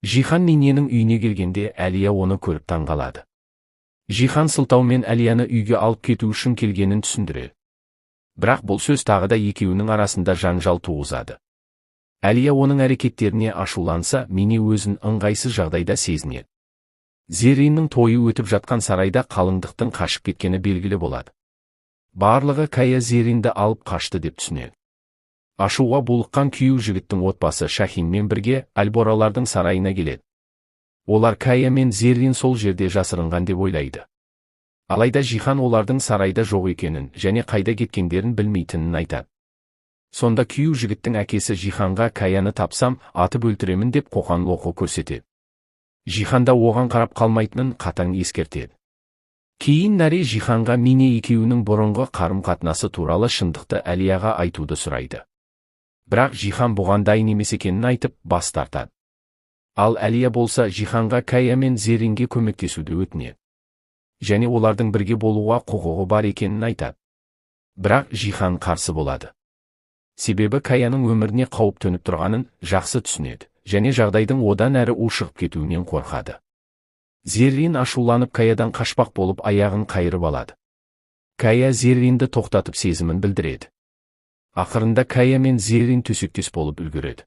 Жихан Миненің үйіне келгенде Әлия оны көріп таңғалады. Жихан сылтаумен Әлияны үйге алып кету үшін келгенін түсіндіреді. Бірақ бұл сөз тағы да екеуінің арасында жанжал туғызады. Әлия оның әрекеттеріне ашуланса, Мине өзін ыңғайсыз жағдайда сезінеді. Зерриннің тойы өтіп жатқан сарайда қалыңдықтың қашып кеткені белгілі болады. Барлығы Кая Зерринді алып қашты деп түсінеді. Ашуға булыққан күйеу жігіттің отбасы Шахинмен бірге Альборалардың сарайына келеді. Олар Кая мен Зеррин сол жерде жасырынған деп ойлайды. Алайда Жихан олардың сарайда жоқ екенін және қайда кеткендерін білмейтінін айтады. Сонда күйеу жігіттің әкесі Жиханға Каяны тапсам, атып өлтіремін деп қоқан-лоқы көрсетеді. Жихан да оған қарап қалмайтынын қатаң ескертеді. Кейін Нәре Жиханға Мине екеуінің бұрынғы қарым-қатынасы туралы шындықты Әлияға айтуды сұрайды. Бірақ Жихан бұған дайын емес екенін айтып, бас тартады. Ал Әлия болса Жиханға Кая мен Зерринге көмектесуді өтінеді. Және олардың бірге болуға құқығы бар екенін айтады. Бірақ Жихан қарсы болады. Себебі Каяның өміріне қауіп төніп тұрғанын жақсы түсінеді, және жағдайдың одан әрі ушығып кетуінен қорқады. Зеррин ашуланып Каядан қашпақ болып аяғын қайырып алады. Кая Зерринді тоқтатып сезімін білдіреді. Ақырында Кая мен Зеррин төсектес болып үлгереді.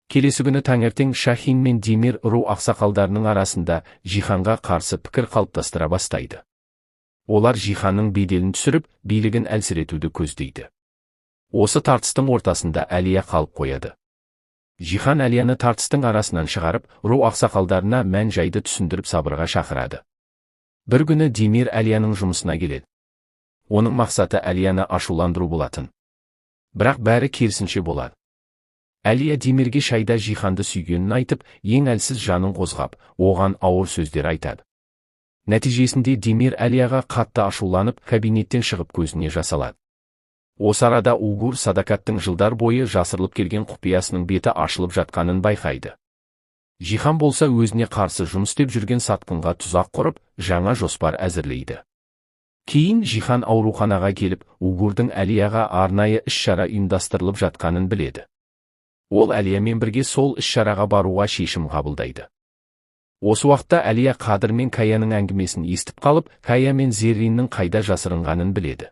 Келесі күні таңертең Шахин мен Демир ру ақсақалдарының арасында Жиханға қарсы пікір қалыптастыра бастайды. Олар Жиханның беделін түсіріп, билігін әлсіретуді көздейді. Осы тартыстың ортасында Әлия қалып қояды. Жихан Әлияны тартыстың арасынан шығарып, ру ақсақалдарына мән-жайды түсіндіріп сабырға шақырады. Бір күні Демир Әлияның жұмысына келеді. Оның мақсаты Әлияны ашуландыру болатын. Бірақ бәрі керісінше болады. Әлия Демирге шайда Жиханды сүйгенін айтып, ең әлсіз жанын қозғап, оған ауыр сөздер айтады. Нәтижесінде Демир Әлияға қатты ашуланып, кабинеттен шығып көзіне жас алады. Осы арада Угур Садакаттың жылдар бойы жасырылып келген құпиясының беті ашылып жатқанын байқайды. Жихан болса өзіне қарсы жұмыс істеп жүрген сатқынға тұзақ құрып, жаңа жоспар әзірлейді. Кейін Жихан ауруханаға келіп, Угурдың Әлияға арнайы іс-шара ұйымдастырылып жатқанын біледі. Ол Әлиямен бірге сол іс-шараға баруға шешім қабылдайды. Осы уақытта Әлия Қадыр мен Каяның әңгімесін естіп қалып, Кая мен Зерриннің қайда жасырынғанын біледі.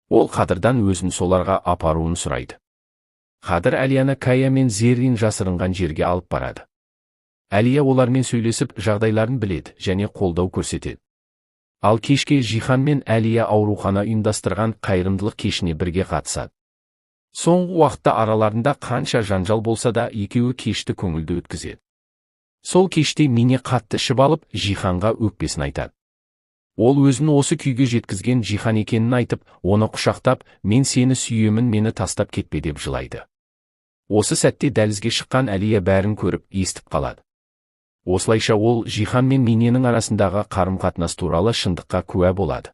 Ол Қадырдан өзін соларға апаруын сұрайды. Қадыр Әлияны Кая мен Зеррин жасырынған жерге алып барады. Әлия олармен сөйлесіп, жағдайларын біледі және қолдау көрсетеді. Ал кешке Жихан мен Әлия аурухана ұйымдастырған қайырымдылық кешіне бірге қатысады. Соңғы уақытта араларында қанша жанжал болса да екеуі кешті көңілді өткізеді. Сол кеште Мине қатты ішіп алып, Жиханға өкпесін айтады. Ол өзін осы күйге жеткізген Жихан екенін айтып, оны құшақтап, мен сені сүйемін, мені тастап кетпе деп жылайды. Осы сәтте дәлізге шыққан Әлия бәрін көріп, естіп қалады. Осылайша ол Жихан мен Миненің арасындағы қарым-қатынас туралы шындыққа куә болады.